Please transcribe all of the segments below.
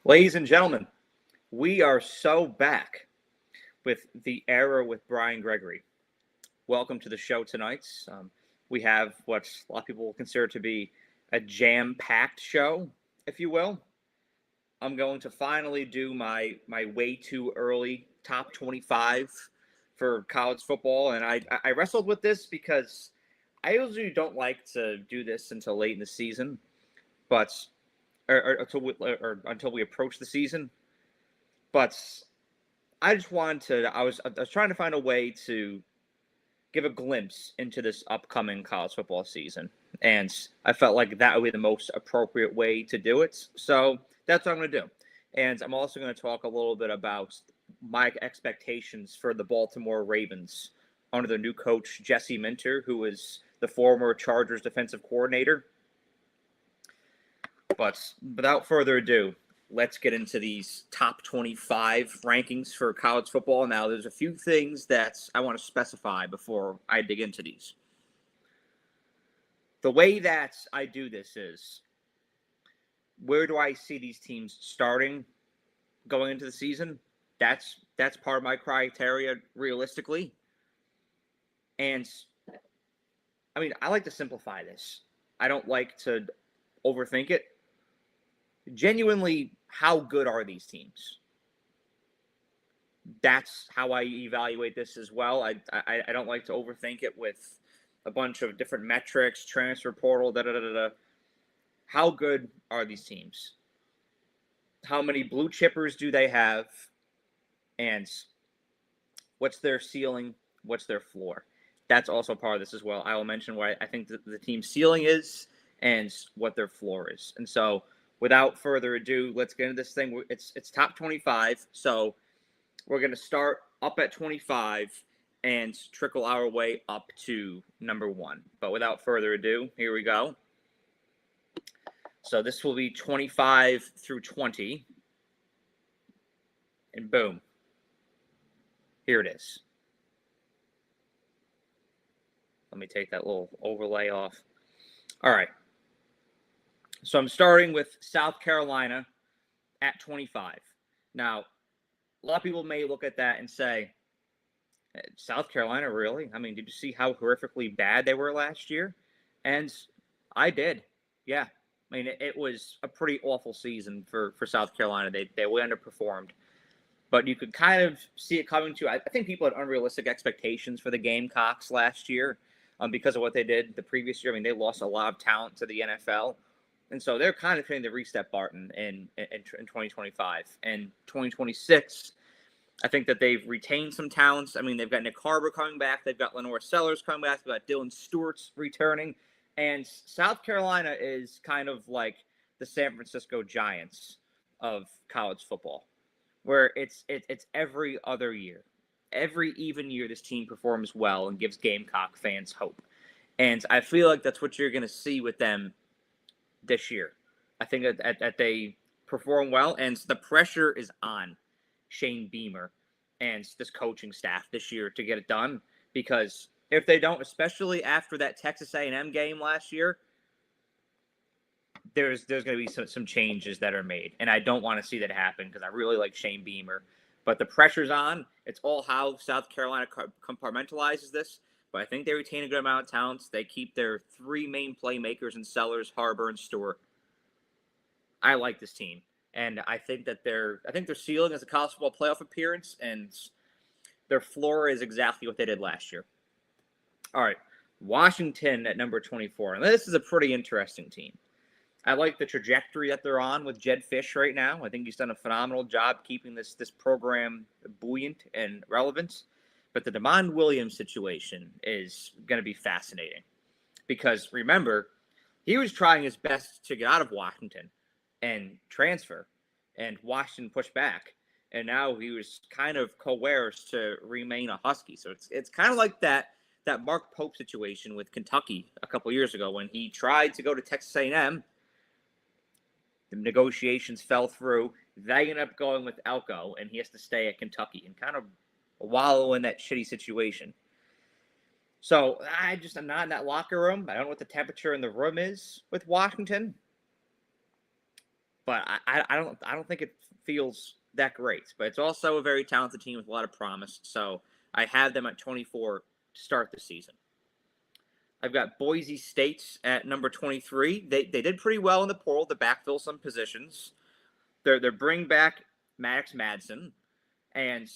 Ladies and gentlemen, we are so back with the era with Brian Gregory. Welcome to the show tonight. We have what a lot of people consider to be a jam-packed show, if you will. I'm going to finally do my way too early top 25 for college football, and I wrestled with this because I usually don't like to do this until late in the season, but or until we approach the season. But I just wanted to. I was trying to find a way to give a glimpse into this upcoming college football season, and I felt like that would be the most appropriate way to do it. So that's what I'm going to do, and I'm also going to talk a little bit about my expectations for the Baltimore Ravens under their new coach Jesse Minter, who is the former Chargers defensive coordinator. But without further ado, let's get into these top 25 rankings for college football. Now, there's a few things that I want to specify before I dig into these. The way that I do this is, where do I see these teams starting going into the season? That's part of my criteria realistically. And I mean, I like to simplify this. I don't like to overthink it. Genuinely, how good are these teams? That's how I evaluate this as well. I don't like to overthink it with a bunch of different metrics, transfer portal, da da da da. How good are these teams? How many blue chippers do they have? And what's their ceiling? What's their floor? That's also part of this as well. I will mention what I think the team's ceiling is and what their floor is. And so, without further ado, let's get into this thing. It's top 25, so we're going to start up at 25 and trickle our way up to number 1. But without further ado, here we go. So this will be 25 through 20. And boom. Here it is. Let me take that little overlay off. All right. So I'm starting with South Carolina at 25. Now, a lot of people may look at that and say, South Carolina, really? I mean, did you see how horrifically bad they were last year? And I did. Yeah. I mean, it was a pretty awful season for South Carolina. They way underperformed. But you could kind of see it coming to. I think people had unrealistic expectations for the Gamecocks last year because of what they did the previous year. I mean, they lost a lot of talent to the NFL. And so they're kind of trying to reset Barton in 2025. And 2026, I think that they've retained some talents. I mean, they've got Nick Harbor coming back. They've got Lenore Sellers coming back. They've got Dylan Stewart's returning. And South Carolina is kind of like the San Francisco Giants of college football, where it's every other year. Every even year, this team performs well and gives Gamecock fans hope. And I feel like that's what you're going to see with them this year. I think that they perform well, and the pressure is on Shane Beamer and this coaching staff this year to get it done, because if they don't, especially after that Texas A&M game last year, there's going to be some changes that are made, and I don't want to see that happen because I really like Shane Beamer. But the pressure's on. It's all how South Carolina compartmentalizes this. But I think they retain a good amount of talents. They keep their 3 main playmakers in Sellers, Harbor, and Stewart. I like this team, and I think their ceiling is a college football playoff appearance, and their floor is exactly what they did last year. All right, Washington at number 24, and this is a pretty interesting team. I like the trajectory that they're on with Jed Fish right now. I think he's done a phenomenal job keeping this program buoyant and relevant. But the DeMond Williams situation is going to be fascinating because, remember, he was trying his best to get out of Washington and transfer, and Washington pushed back. And now he was kind of coerced to remain a Husky. So it's kind of like that Mark Pope situation with Kentucky a couple years ago when he tried to go to Texas A&M. The negotiations fell through. They ended up going with Elko, and he has to stay at Kentucky and kind of wallow in that shitty situation. So I'm not in that locker room. I don't know what the temperature in the room is with Washington. but I don't think it feels that great. But it's also a very talented team with a lot of promise. So I have them at 24 to start the season. I've got Boise State at number 23. They did pretty well in the portal to backfill some positions. They're bringing back Maddox Madsen, and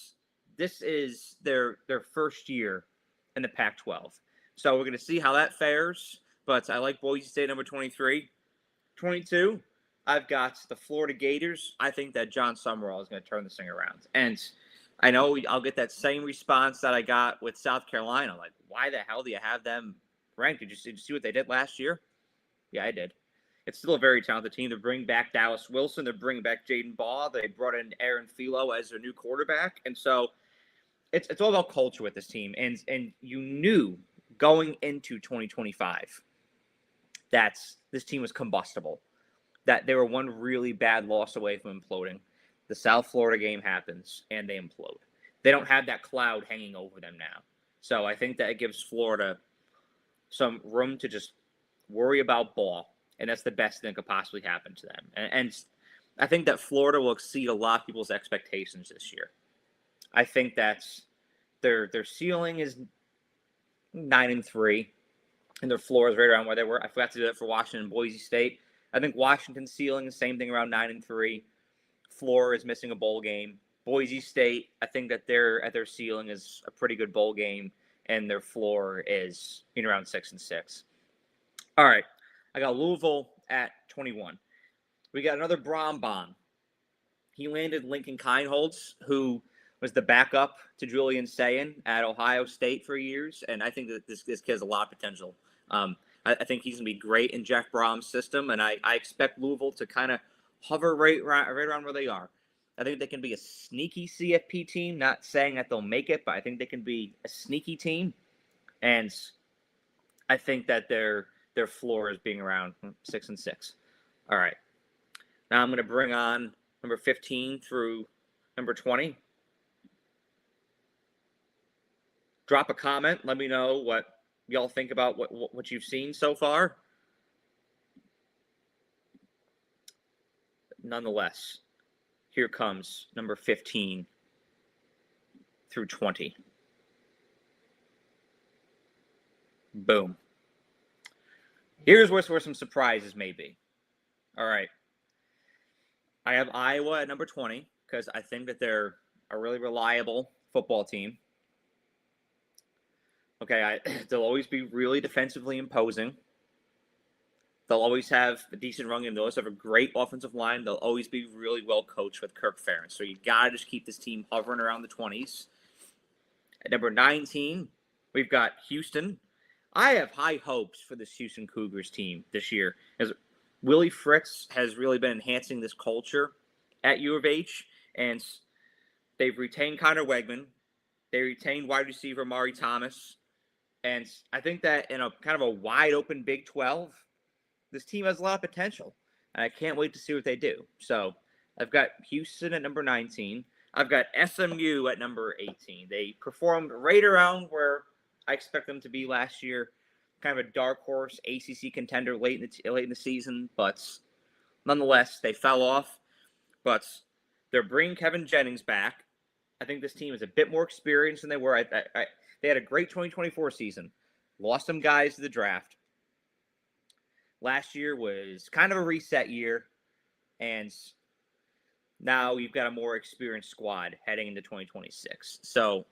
this is their first year in the Pac-12. So we're going to see how that fares. But I like Boise State number 23. 22, I've got the Florida Gators. I think that John Summerall is going to turn this thing around. And I know I'll get that same response that I got with South Carolina. Like, why the hell do you have them ranked? Did you see what they did last year? Yeah, I did. It's still a very talented team. They're bringing back Dallas Wilson. They're bringing back Jaden Baugh. They brought in Aaron Philo as their new quarterback. And so it's all about culture with this team. And you knew going into 2025 that this team was combustible, that they were one really bad loss away from imploding. The South Florida game happens, and they implode. They don't have that cloud hanging over them now. So I think that it gives Florida some room to just worry about ball, and that's the best thing that could possibly happen to them. And I think that Florida will exceed a lot of people's expectations this year. I think that's their ceiling is 9-3. And their floor is right around where they were. I forgot to do that for Washington and Boise State. I think Washington's ceiling is the same thing, around 9-3. Floor is missing a bowl game. Boise State, I think that at their ceiling is a pretty good bowl game, and their floor is around 6-6. All right, I got Louisville at 21. We got another Brom bomb. He landed Lincoln Kienholz, who was the backup to Julian Sayin at Ohio State for years, and I think that this kid has a lot of potential. I think he's going to be great in Jeff Brom's system, and I expect Louisville to kind of hover right around where they are. I think they can be a sneaky CFP team, not saying that they'll make it, but I think they can be a sneaky team, and I think that their floor is being around 6-6. All right. Now I'm going to bring on number 15 through number 20. Drop a comment. Let me know what y'all think about what you've seen so far. Nonetheless, here comes number 15 through 20. Boom. Here's where some surprises may be. All right. I have Iowa at number 20 because I think that they're a really reliable football team. Okay, they'll always be really defensively imposing. They'll always have a decent run game. They'll always have a great offensive line. They'll always be really well coached with Kirk Ferentz. So you got to just keep this team hovering around the 20s. At number 19, we've got Houston. I have high hopes for this Houston Cougars team this year, as Willie Fritz has really been enhancing this culture at U of H, and they've retained Connor Wegman. They retained wide receiver Mari Thomas. And I think that in a kind of a wide-open Big 12, this team has a lot of potential. And I can't wait to see what they do. So I've got Houston at number 19. I've got SMU at number 18. They performed right around where I expect them to be last year. Kind of a dark horse ACC contender late in the season. But nonetheless, they fell off. But they're bringing Kevin Jennings back. I think this team is a bit more experienced than they were. They had a great 2024 season. Lost some guys to the draft. Last year was kind of a reset year. And now you've got a more experienced squad heading into 2026. So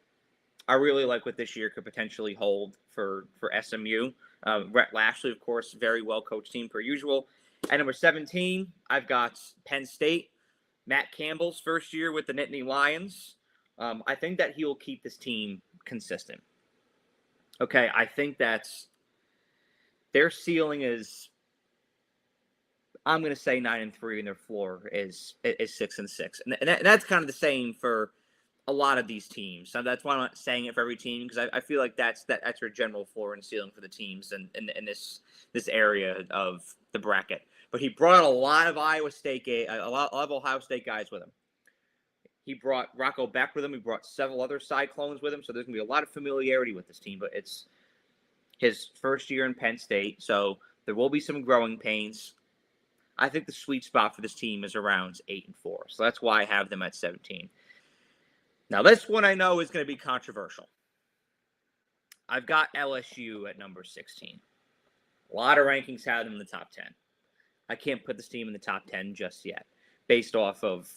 I really like what this year could potentially hold for SMU. Rhett Lashley, of course, very well-coached team per usual. At number 17, I've got Penn State. Matt Campbell's first year with the Nittany Lions. I think that he will keep this team consistent. Okay, I think that's their ceiling is, I'm going to say 9-3, and their floor is 6-6, and that's kind of the same for a lot of these teams. So that's why I'm not saying it for every team, because I feel like that's your general floor and ceiling for the teams in this area of the bracket. But he brought a lot of a lot of Ohio State guys with him. He brought Rocco Beck with him. He brought several other Cyclones with him. So there's going to be a lot of familiarity with this team. But it's his first year in Penn State, so there will be some growing pains. I think the sweet spot for this team is around 8-4. So that's why I have them at 17. Now, this one I know is going to be controversial. I've got LSU at number 16. A lot of rankings have them in the top 10. I can't put this team in the top 10 just yet, based off of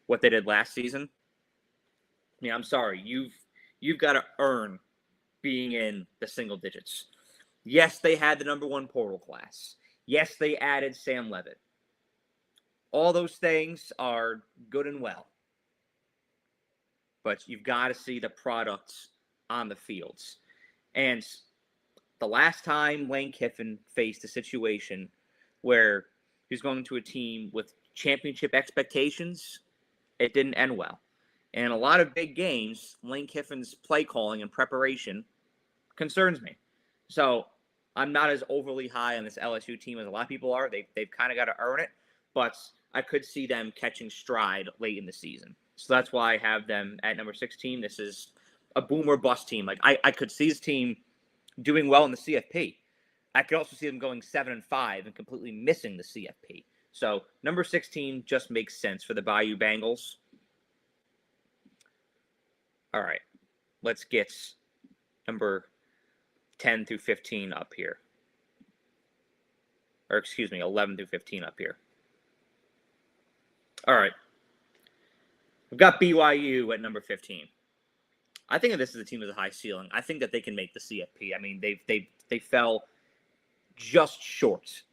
what they did last season. I mean, I'm sorry. You've got to earn being in the single digits. Yes, they had the number 1 portal class. Yes, they added Sam Levitt. All those things are good and well. But you've got to see the products on the fields. And the last time Lane Kiffin faced a situation where he was going to a team with championship expectations, it didn't end well. And a lot of big games, Lane Kiffin's play calling and preparation concerns me. So I'm not as overly high on this LSU team as a lot of people are. They've kind of got to earn it, but I could see them catching stride late in the season. So that's why I have them at number 16. This is a boom or bust team. Like I could see this team doing well in the CFP. I could also see them going 7-5 and completely missing the CFP. So number 16 just makes sense for the Bayou Bengals. All right, let's get number 10 through 15 up here. Or excuse me, 11 through 15 up here. All right. We've got BYU at number 15. I think that this is a team with a high ceiling. I think that they can make the CFP. I mean, they fell just short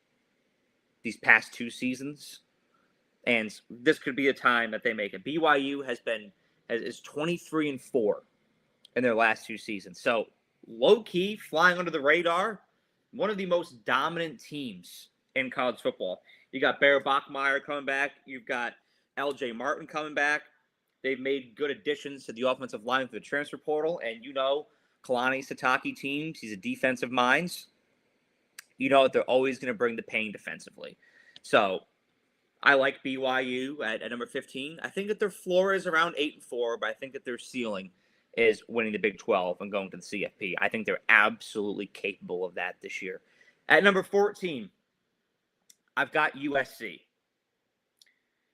these past 2 seasons, and this could be a time that they make it. BYU is 23-4 in their last 2 seasons. So low key, flying under the radar, one of the most dominant teams in college football. You got Bear Bachmeier coming back. You've got L.J. Martin coming back. They've made good additions to the offensive line for the transfer portal. And Kalani Sitake teams, he's a defensive mind. You know that they're always going to bring the pain defensively. So I like BYU at number 15. I think that their floor is around 8-4, but I think that their ceiling is winning the Big 12 and going to the CFP. I think they're absolutely capable of that this year. At number 14, I've got USC.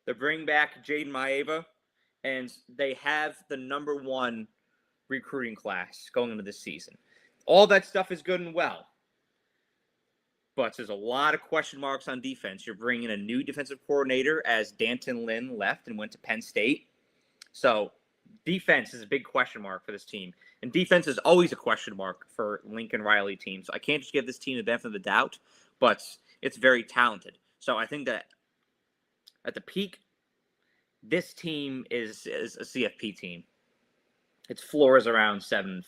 They're bringing back Jaden Maeva, and they have the number 1 recruiting class going into this season. All that stuff is good and well, but there's a lot of question marks on defense. You're bringing in a new defensive coordinator as Danton Lynn left and went to Penn State. So defense is a big question mark for this team. And defense is always a question mark for Lincoln Riley teams. So I can't just give this team the benefit of the doubt, but it's very talented. So I think that at the peak, this team is a CFP team. Its floor is around 7-5.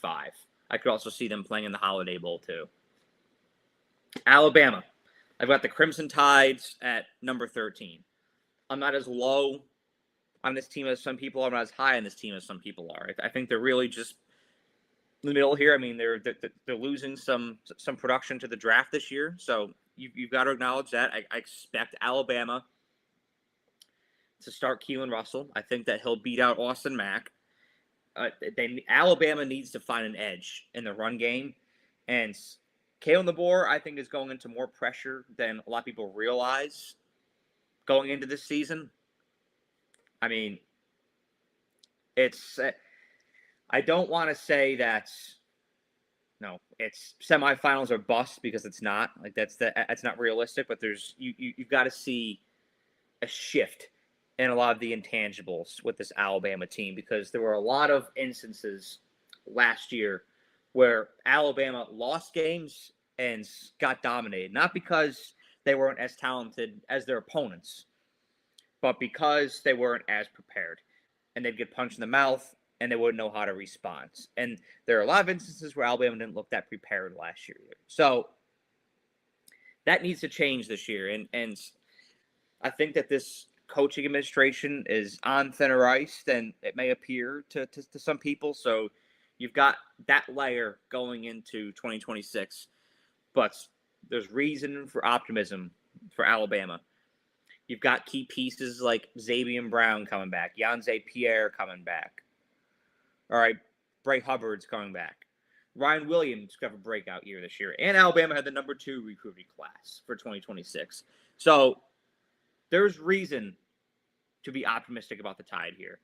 I could also see them playing in the Holiday Bowl too. Alabama. I've got the Crimson Tides at number 13. I'm not as low on this team as some people are. I'm not as high on this team as some people are. I think they're really just in the middle here. I mean, they're losing some production to the draft this year, so you've got to acknowledge that. I expect Alabama to start Keelan Russell. I think that he'll beat out Austin Mack. Alabama needs to find an edge in the run game, and Kalen DeBoer, I think, is going into more pressure than a lot of people realize going into this season. I mean, I don't want to say that, it's semifinals or bust, because it's not. Like, that's not realistic, but you've got to see a shift in a lot of the intangibles with this Alabama team, because there were a lot of instances last year where Alabama lost games and got dominated, not because they weren't as talented as their opponents, but because they weren't as prepared, and they'd get punched in the mouth and they wouldn't know how to respond. And there are a lot of instances where Alabama didn't look that prepared last year either. So that needs to change this year. And I think that this coaching administration is on thinner ice than it may appear to some people. So you've got that layer going into 2026, but there's reason for optimism for Alabama. You've got key pieces like Xavier Brown coming back, Yanze Pierre coming back. All right, Bray Hubbard's coming back. Ryan Williams got a breakout year this year, and Alabama had the number 2 recruiting class for 2026. So there's reason to be optimistic about the Tide here.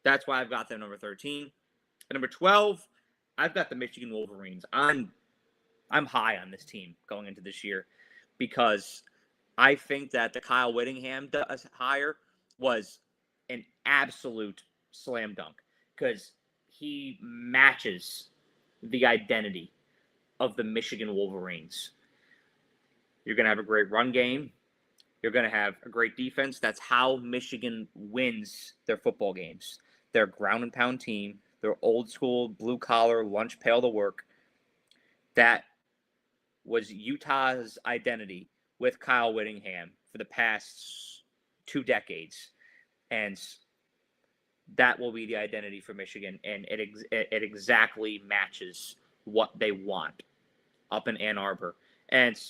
That's why I've got them number 13. At number 12, I've got the Michigan Wolverines. I'm high on this team going into this year because I think that the Kyle Whittingham hire was an absolute slam dunk because he matches the identity of the Michigan Wolverines. You're going to have a great run game. You're going to have a great defense. That's how Michigan wins their football games. They're a ground and pound team. They're old school, blue collar, lunch pail to work. That was Utah's identity with Kyle Whittingham for the past 2 decades. And that will be the identity for Michigan. And it exactly matches what they want up in Ann Arbor. And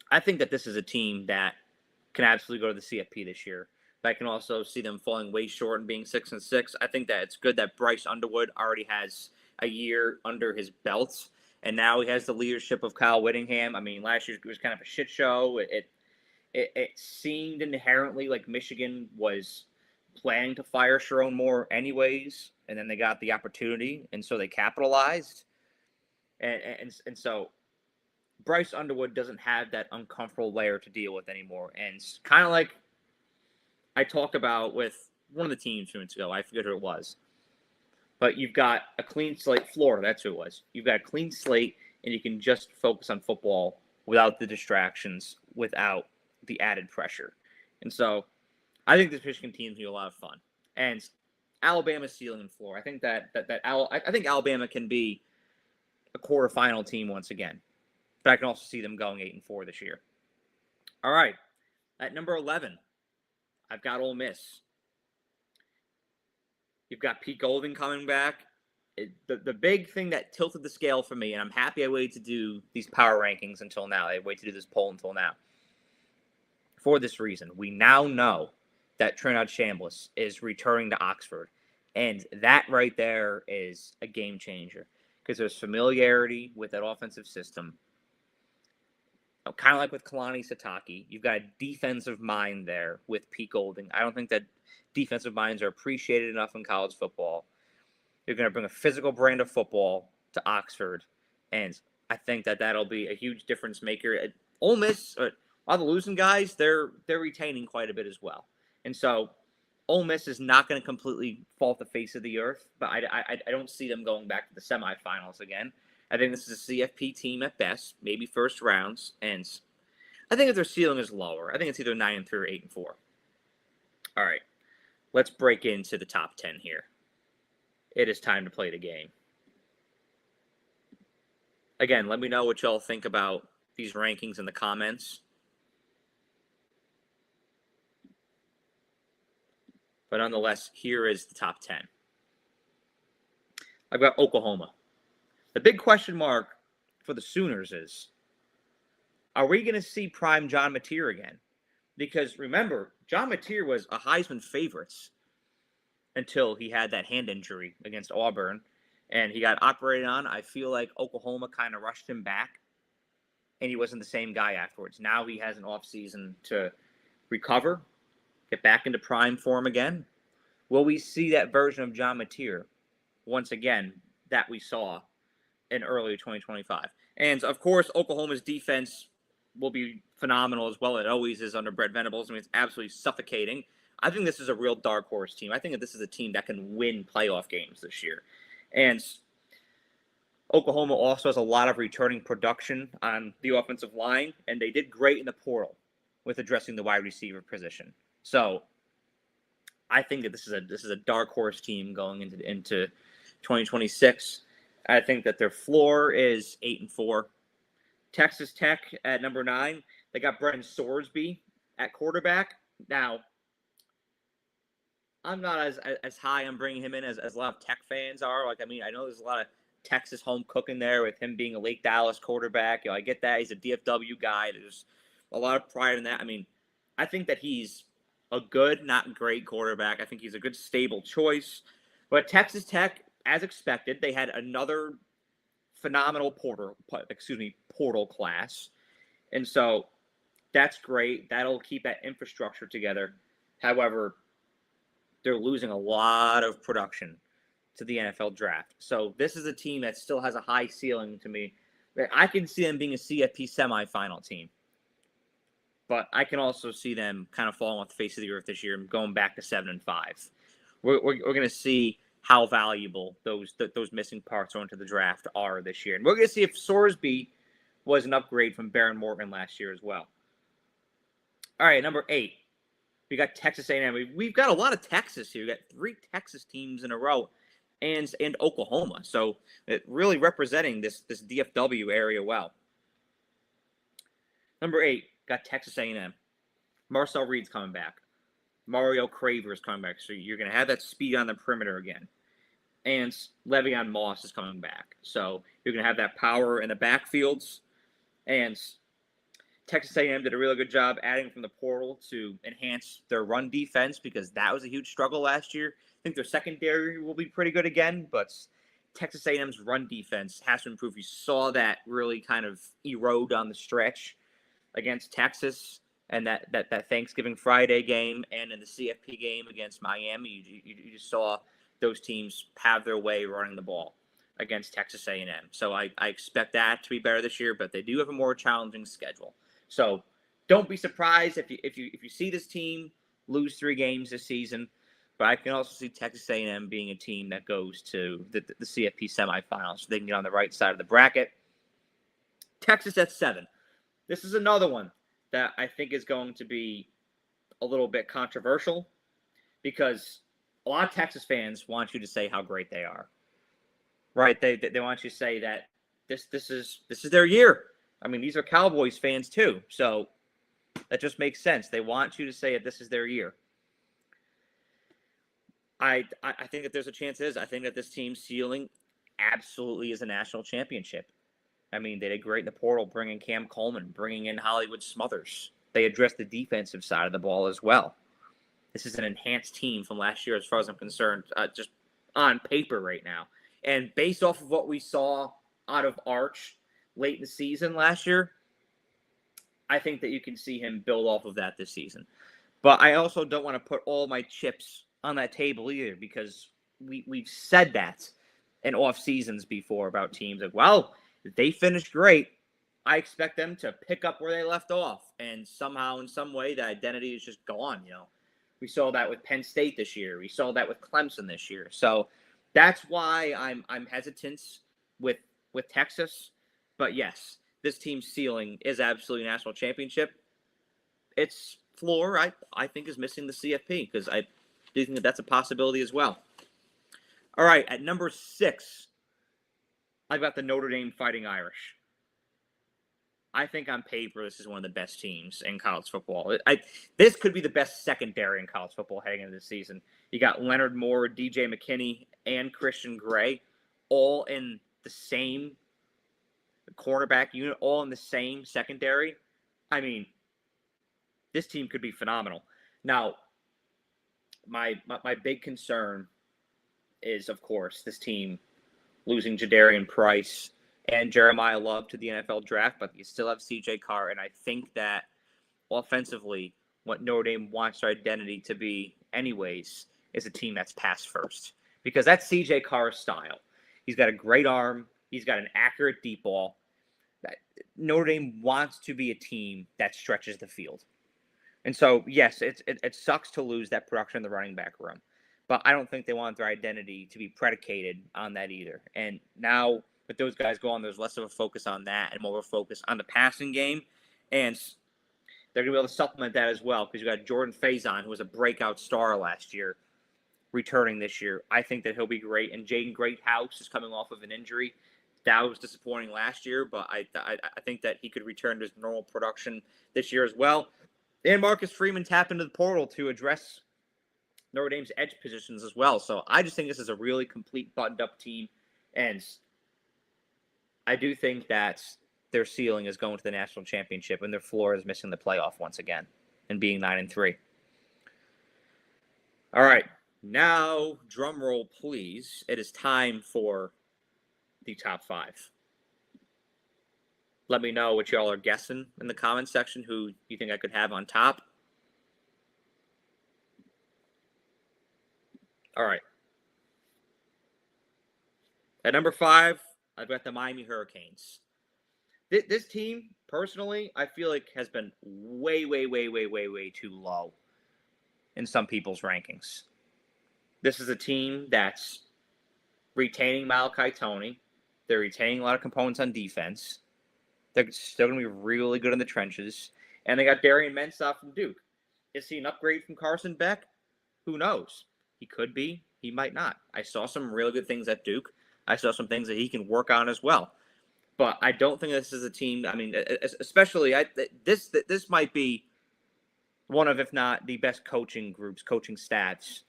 I think that this is a team that can absolutely go to the CFP this year. But I can also see them falling way short and being 6-6. I think that it's good that Bryce Underwood already has a year under his belt, and now he has the leadership of Kyle Whittingham. I mean, last year it was kind of a shit show. It seemed inherently like Michigan was planning to fire Sharon Moore anyways, and then they got the opportunity, and so they capitalized. And so Bryce Underwood doesn't have that uncomfortable layer to deal with anymore. And it's kind of like I talked about with one of the teams 2 minutes ago. I forget who it was. But you've got a clean slate. Florida, that's who it was. You've got a clean slate, and you can just focus on football without the distractions, without the added pressure. And so I think this Michigan team is going to be a lot of fun. And Alabama's ceiling and floor. I think I think Alabama can be a quarterfinal team once again. But I can also see them going 8-4 this year. All right. At number 11, I've got Ole Miss. You've got Pete Golding coming back. The big thing that tilted the scale for me, and I'm happy I waited to do these power rankings until now. I waited to do this poll until now. For this reason, we now know that Trinidad Chambliss is returning to Oxford. And that right there is a game changer because there's familiarity with that offensive system. Kind of like with Kalani Sitake, you've got a defensive mind there with Pete Golding. I don't think that defensive minds are appreciated enough in college football. You're going to bring a physical brand of football to Oxford, and I think that that'll be a huge difference maker. Ole Miss, all the losing guys, they're retaining quite a bit as well. And so Ole Miss is not going to completely fall off the face of the earth, but I don't see them going back to the semifinals again. I think this is a CFP team at best, maybe first rounds, and I think if their ceiling is lower, I think it's either 9-3 or 8-4. All right, let's break into the top 10 here. It is time to play the game. Again, let me know what y'all think about these rankings in the comments. But nonetheless, here is the top 10. I've got Oklahoma. The big question mark for the Sooners is, are we going to see prime John Mateer again? Because remember, John Mateer was a Heisman favorite until he had that hand injury against Auburn, and he got operated on. I feel like Oklahoma kind of rushed him back, and he wasn't the same guy afterwards. Now he has an offseason to recover, get back into prime form again. Will we see that version of John Mateer once again that we saw in early 2025? And, of course, Oklahoma's defense will be phenomenal as well. It always is under Brett Venables. I mean, it's absolutely suffocating. I think this is a real dark horse team. I think that this is a team that can win playoff games this year. And Oklahoma also has a lot of returning production on the offensive line, and they did great in the portal with addressing the wide receiver position. So I think that this is a dark horse team going into 2026. I think that their floor is 8-4. Texas Tech at number 9. They got Brennan Sorsby at quarterback. Now, I'm not as high on bringing him in as a lot of Tech fans are. Like, I mean, I know there's a lot of Texas home cooking there with him being a Lake Dallas quarterback. You know, I get that. He's a DFW guy. There's a lot of pride in that. I mean, I think that he's a good, not great quarterback. I think he's a good, stable choice. But Texas Tech, as expected, they had another phenomenal portal class. And so That's great. That'll keep that infrastructure together. However, they're losing a lot of production to the NFL draft. So this is a team that still has a high ceiling to me. I can see them being a CFP semifinal team. But I can also see them kind of falling off the face of the earth this year and going back to 7-5. We're going to see how valuable those missing parts onto the draft are this year. And we're going to see if Sorsby was an upgrade from Baron Morgan last year as well. All right, number 8. We got Texas A&M. We've got a lot of Texas here. We got 3 Texas teams in a row and Oklahoma. So it really representing this DFW area well. Number 8, got Texas A&M. Marcel Reed's coming back. Mario Craver is coming back. So you're going to have that speed on the perimeter again. And Le'Veon Moss is coming back. So you're going to have that power in the backfields. And Texas A&M did a really good job adding from the portal to enhance their run defense because that was a huge struggle last year. I think their secondary will be pretty good again, but Texas A&M's run defense has to improve. You saw that really kind of erode on the stretch against Texas and that Thanksgiving Friday game and in the CFP game against Miami. You just saw those teams have their way running the ball against Texas A&M. So I expect that to be better this year, but they do have a more challenging schedule. So don't be surprised if you see this team lose 3 games this season. But I can also see Texas A&M being a team that goes to the CFP semifinals, so they can get on the right side of the bracket. Texas at 7. This is another one that I think is going to be a little bit controversial because a lot of Texas fans want you to say how great they are, right? They want you to say that this is their year. I mean, these are Cowboys fans too, so that just makes sense. They want you to say that this is their year. I think that there's a chance it is. I think that this team's ceiling absolutely is a national championship. I mean, they did great in the portal, bringing Cam Coleman, bringing in Hollywood Smothers. They addressed the defensive side of the ball as well. This is an enhanced team from last year as far as I'm concerned, just on paper right now. And based off of what we saw out of Arch late in the season last year, I think that you can see him build off of that this season. But I also don't want to put all my chips on that table either because we've said that in off seasons before about teams like, well, if they finish great, I expect them to pick up where they left off. And somehow, in some way, the identity is just gone, We saw that with Penn State this year. We saw that with Clemson this year. So that's why I'm hesitant with Texas. But yes, this team's ceiling is absolutely national championship. Its floor, I think, is missing the CFP because I do think that that's a possibility as well. All right, at number 6, I've got the Notre Dame Fighting Irish. I think on paper, this is one of the best teams in college football. This could be the best secondary in college football heading into the season. You got Leonard Moore, DJ McKinney, and Christian Gray all in the same cornerback unit, all in the same secondary. I mean, this team could be phenomenal. Now, my big concern is, of course, this team losing Jadarian Price and Jeremiah Love to the NFL draft, but you still have C.J. Carr, and I think that offensively, what Notre Dame wants their identity to be anyways is a team that's pass first, because that's C.J. Carr's style. He's got a great arm. He's got an accurate deep ball. Notre Dame wants to be a team that stretches the field. And so, yes, it sucks to lose that production in the running back room, but I don't think they want their identity to be predicated on that either. And now with those guys gone, there's less of a focus on that and more of a focus on the passing game. And they're going to be able to supplement that as well because you got Jordan Faison, who was a breakout star last year, returning this year. I think that he'll be great. And Jaden Greathouse is coming off of an injury. That was disappointing last year, but I think that he could return to his normal production this year as well. And Marcus Freeman tapped into the portal to address Notre Dame's edge positions as well. So I just think this is a really complete, buttoned-up team. And I do think that their ceiling is going to the national championship, and their floor is missing the playoff once again and being 9-3. All right. Now, drum roll, please. It is time for the top 5. Let me know what y'all are guessing in the comments section, who you think I could have on top. All right. At number 5, I've got the Miami Hurricanes. This team, personally, I feel like has been way too low in some people's rankings. This is a team that's retaining Malachi Tony. They're retaining a lot of components on defense. They're still going to be really good in the trenches. And they got Darian Mensah from Duke. Is he an upgrade from Carson Beck? Who knows? He could be. He might not. I saw some really good things at Duke. I saw some things that he can work on as well. But I don't think this is a team. I mean, especially this might be one of, if not the best coaching groups, coaching staffs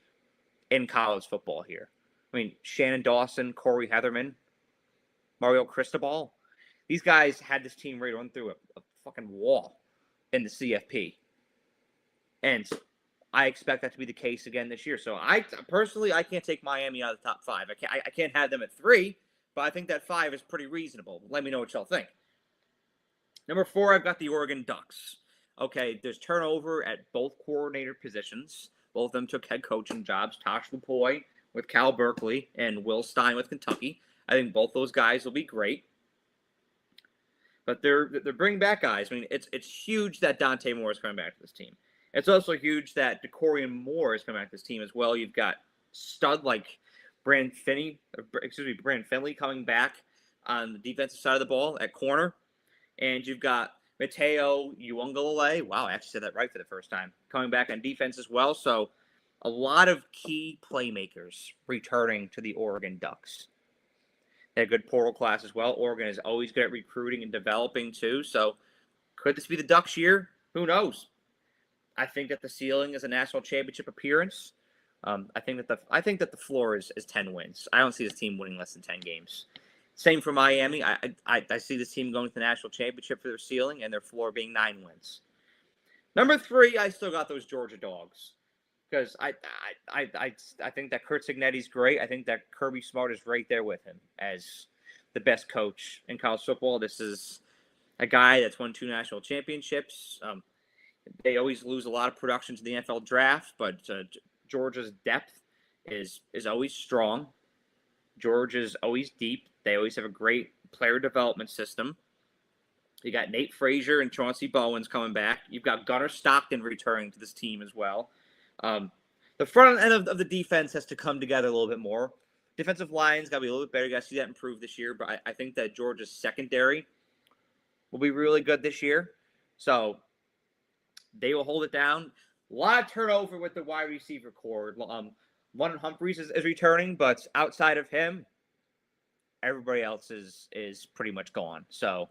in college football here. I mean, Shannon Dawson, Corey Heatherman, Mario Cristobal. These guys had this team ready to run through a fucking wall in the CFP. And I expect that to be the case again this year. So I can't take Miami out of the top 5. I can't have them at 3, but I think that 5 is pretty reasonable. Let me know what y'all think. Number 4, I've got the Oregon Ducks. Okay, there's turnover at both coordinator positions. Both of them took head coaching jobs. Tosh Lupoy with Cal Berkeley and Will Stein with Kentucky. I think both those guys will be great. But they're bringing back guys. I mean, it's huge that Dante Moore is coming back to this team. It's also huge that DeCorian Moore is coming back to this team as well. You've got stud like Brandon Finley coming back on the defensive side of the ball at corner. And you've got Mateo Uunglele. Wow, I actually said that right for the first time. Coming back on defense as well. So a lot of key playmakers returning to the Oregon Ducks. They had a good portal class as well. Oregon is always good at recruiting and developing too. So could this be the Ducks' year? Who knows? I think that the ceiling is a national championship appearance. I think that the floor is 10 wins. I don't see this team winning less than 10 games. Same for Miami. I see this team going to the national championship for their ceiling and their floor being 9 wins. Number 3, I still got those Georgia Dogs because I think that Kurt Cignetti's great. I think that Kirby Smart is right there with him as the best coach in college football. This is a guy that's won 2 national championships. They always lose a lot of production to the NFL draft, but Georgia's depth is always strong. Georgia's always deep. They always have a great player development system. You got Nate Frazier and Chauncey Bowens coming back. You've got Gunnar Stockton returning to this team as well. The front end of the defense has to come together a little bit more. Defensive line's got to be a little bit better. You got to see that improve this year, but I think that Georgia's secondary will be really good this year. So they will hold it down. A lot of turnover with the wide receiver core. London Humphreys is returning, but outside of him, everybody else is pretty much gone. So,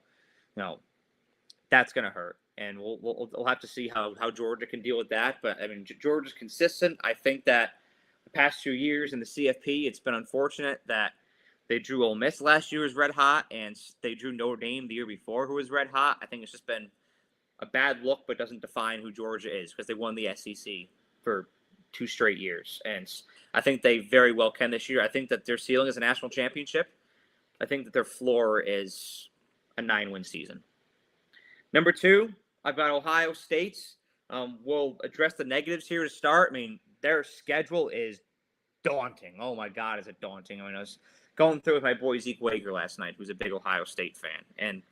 that's going to hurt. And we'll have to see how Georgia can deal with that. But, I mean, Georgia's consistent. I think that the past 2 years in the CFP, it's been unfortunate that they drew Ole Miss last year, who was red hot, and they drew Notre Dame the year before, who was red hot. I think it's just been a bad look, but doesn't define who Georgia is because they won the SEC for 2 straight years. And I think they very well can this year. I think that their ceiling is a national championship. I think that their floor is a 9-win season. Number 2, I've got Ohio State. We'll address the negatives here to start. I mean, their schedule is daunting. Oh, my God, is it daunting. I mean, I was going through with my boy Zeke Wager last night, who's a big Ohio State fan. And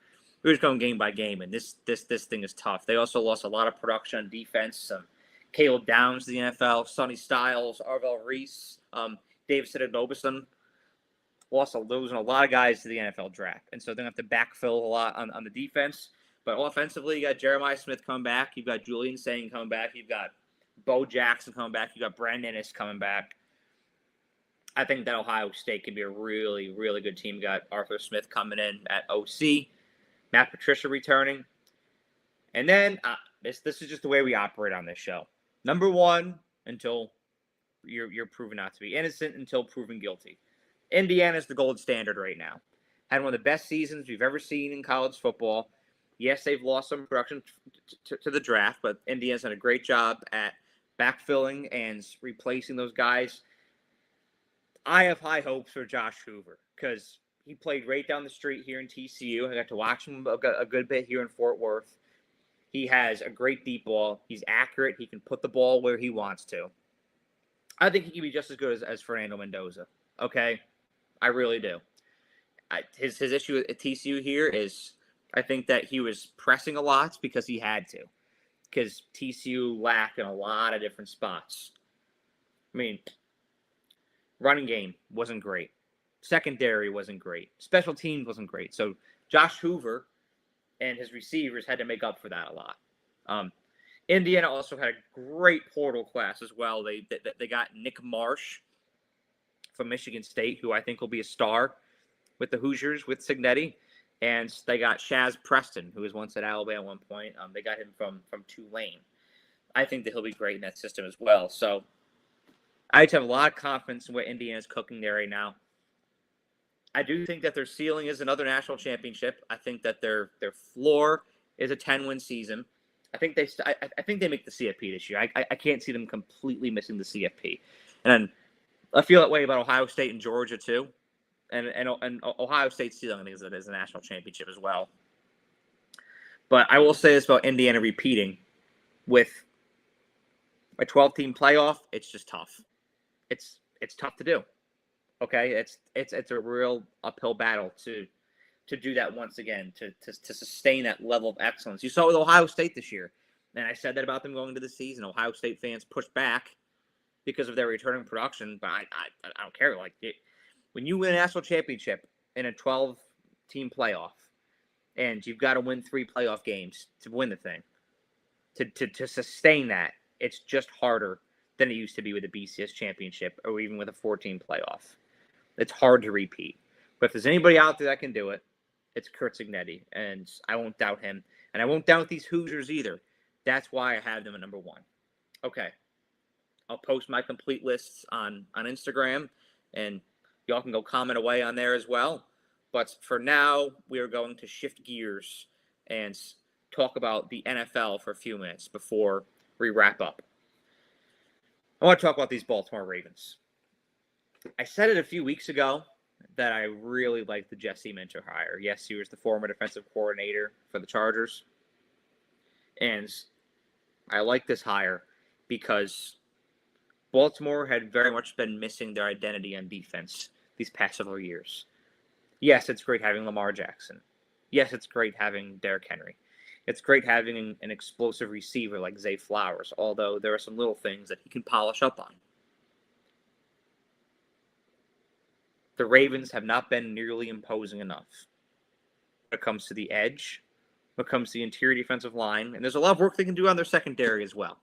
we were just going game by game, and this thing is tough. They also lost a lot of production on defense. Caleb Downs to the NFL, Sonny Styles, Arvell Reese, David Sidnobison. Losing a lot of guys to the NFL draft. And so they're going to have to backfill a lot on the defense. But offensively, you got Jeremiah Smith coming back. You've got Julian Sain coming back. You've got Bo Jackson coming back. You've got Brandon Ennis coming back. I think that Ohio State can be a really, really good team. You got Arthur Smith coming in at OC. Matt Patricia returning. And then this is just the way we operate on this show. Number 1, until you're proven not to be innocent, until proven guilty. Indiana's the gold standard right now. Had one of the best seasons we've ever seen in college football. Yes, they've lost some production to the draft, but Indiana's done a great job at backfilling and replacing those guys. I have high hopes for Josh Hoover because He played right down the street here in TCU. I got to watch him a good bit here in Fort Worth. He has a great deep ball. He's accurate. He can put the ball where he wants to. I think he can be just as good as Fernando Mendoza. Okay? I really do. His issue at TCU here is I think that he was pressing a lot because he had to. Because TCU lacked in a lot of different spots. I mean, running game wasn't great. Secondary wasn't great. Special teams wasn't great. So Josh Hoover and his receivers had to make up for that a lot. Indiana also had a great portal class as well. They got Nick Marsh from Michigan State, who I think will be a star with the Hoosiers, with Cignetti. And they got Shaz Preston, who was once at Alabama at one point. They got him from Tulane. I think that he'll be great in that system as well. So I just have a lot of confidence in what Indiana's cooking there right now. I do think that their ceiling is another national championship. I think that their floor is a 10-win season. I think they make the CFP this year. I can't see them completely missing the CFP. And I feel that way about Ohio State and Georgia too. And Ohio State's ceiling, I think, is a national championship as well. But I will say this about Indiana repeating. With a 12-team playoff, it's just tough. It's tough to do. Okay, it's a real uphill battle to do that once again, to sustain that level of excellence. You saw it with Ohio State this year, and I said that about them going into the season. Ohio State fans pushed back because of their returning production, but I don't care. Like when you win a national championship in a 12-team playoff, and you've got to win 3 playoff games to win the thing, to sustain that, it's just harder than it used to be with a BCS championship or even with a 14 playoff. It's hard to repeat. But if there's anybody out there that can do it, it's Curt Cignetti, and I won't doubt him. And I won't doubt these Hoosiers either. That's why I have them at number 1. Okay. I'll post my complete lists on Instagram, and y'all can go comment away on there as well. But for now, we are going to shift gears and talk about the NFL for a few minutes before we wrap up. I want to talk about these Baltimore Ravens. I said it a few weeks ago that I really liked the Jesse Minter hire. Yes, he was the former defensive coordinator for the Chargers. And I like this hire because Baltimore had very much been missing their identity on defense these past several years. Yes, it's great having Lamar Jackson. Yes, it's great having Derrick Henry. It's great having an explosive receiver like Zay Flowers, although there are some little things that he can polish up on. The Ravens have not been nearly imposing enough when it comes to the edge, when it comes to the interior defensive line, and there's a lot of work they can do on their secondary as well.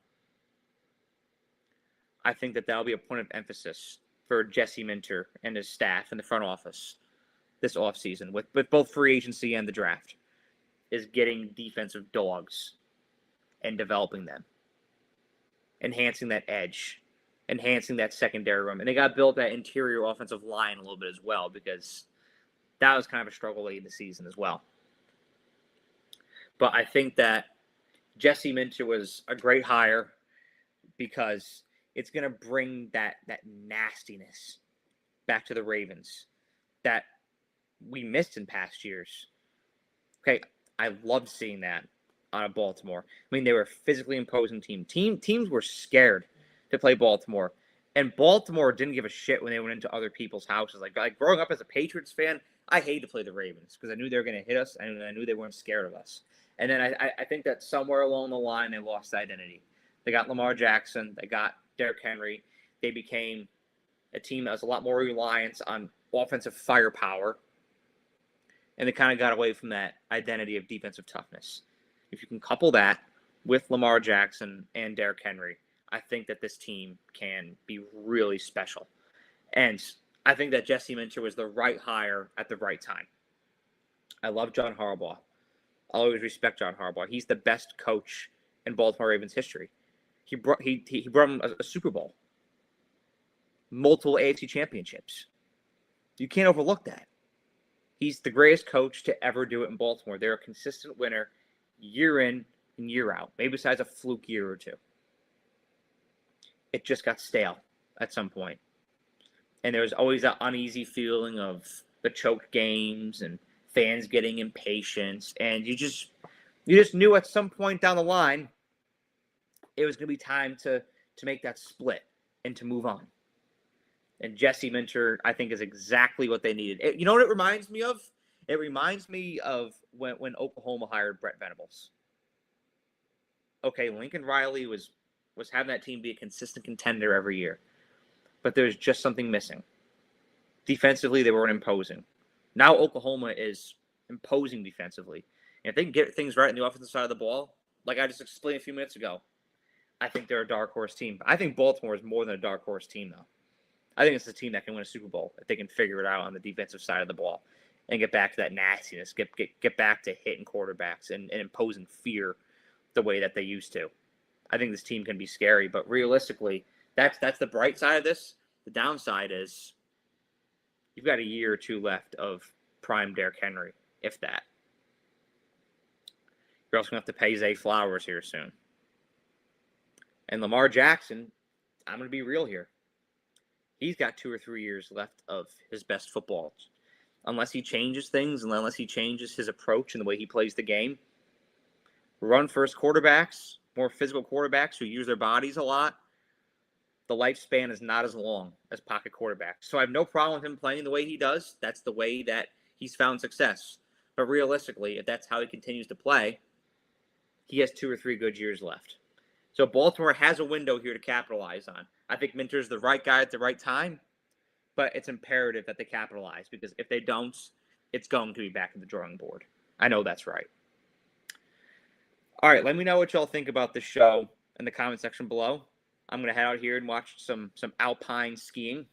I think that that'll be a point of emphasis for Jesse Minter and his staff in the front office this offseason, with both free agency and the draft, is getting defensive dogs and developing them, enhancing that edge, enhancing that secondary room. And they got to build that interior offensive line a little bit as well, because that was kind of a struggle late in the season as well. But I think that Jesse Minter was a great hire because it's going to bring that nastiness back to the Ravens that we missed in past years. Okay, I loved seeing that out of Baltimore. I mean, they were a physically imposing team. Teams were scared to play Baltimore. And Baltimore didn't give a shit when they went into other people's houses. Like growing up as a Patriots fan, I hated to play the Ravens because I knew they were going to hit us, and I knew they weren't scared of us. And then I think that somewhere along the line, they lost identity. They got Lamar Jackson. They got Derrick Henry. They became a team that was a lot more reliant on offensive firepower. And they kind of got away from that identity of defensive toughness. If you can couple that with Lamar Jackson and Derrick Henry, I think that this team can be really special. And I think that Jesse Minter was the right hire at the right time. I love John Harbaugh. I always respect John Harbaugh. He's the best coach in Baltimore Ravens history. He brought him a Super Bowl, multiple AFC championships. You can't overlook that. He's the greatest coach to ever do it in Baltimore. They're a consistent winner year in and year out, maybe besides a fluke year or two. It just got stale at some point. And there was always that uneasy feeling of the choke games and fans getting impatient, and you just knew at some point down the line it was going to be time to make that split and to move on. And Jesse Minter, I think, is exactly what they needed. You know what it reminds me of? It reminds me of when Oklahoma hired Brett Venables. Okay, Lincoln Riley was having that team be a consistent contender every year, but there's just something missing. Defensively, they weren't imposing. Now Oklahoma is imposing defensively. And if they can get things right on the offensive side of the ball, like I just explained a few minutes ago, I think they're a dark horse team. I think Baltimore is more than a dark horse team, though. I think it's a team that can win a Super Bowl if they can figure it out on the defensive side of the ball and get back to that nastiness, get back to hitting quarterbacks and imposing fear the way that they used to. I think this team can be scary, but realistically, that's the bright side of this. The downside is you've got a year or two left of prime Derrick Henry, if that. You're also going to have to pay Zay Flowers here soon. And Lamar Jackson, I'm going to be real here. He's got 2 or 3 years left of his best football. Unless he changes things and unless he changes his approach and the way he plays the game. Run-first quarterbacks, more physical quarterbacks who use their bodies a lot, the lifespan is not as long as pocket quarterbacks. So I have no problem with him playing the way he does. That's the way that he's found success. But realistically, if that's how he continues to play, he has 2 or 3 good years left. So Baltimore has a window here to capitalize on. I think Minter's the right guy at the right time, but it's imperative that they capitalize because if they don't, it's going to be back to the drawing board. I know that's right. All right, let me know what y'all think about this show in the comment section below. I'm going to head out here and watch some alpine skiing.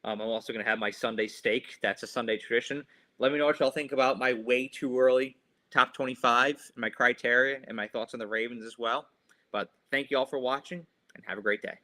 I'm also going to have my Sunday steak. That's a Sunday tradition. Let me know what y'all think about my way too early top 25, my criteria, and my thoughts on the Ravens as well. But thank you all for watching, and have a great day.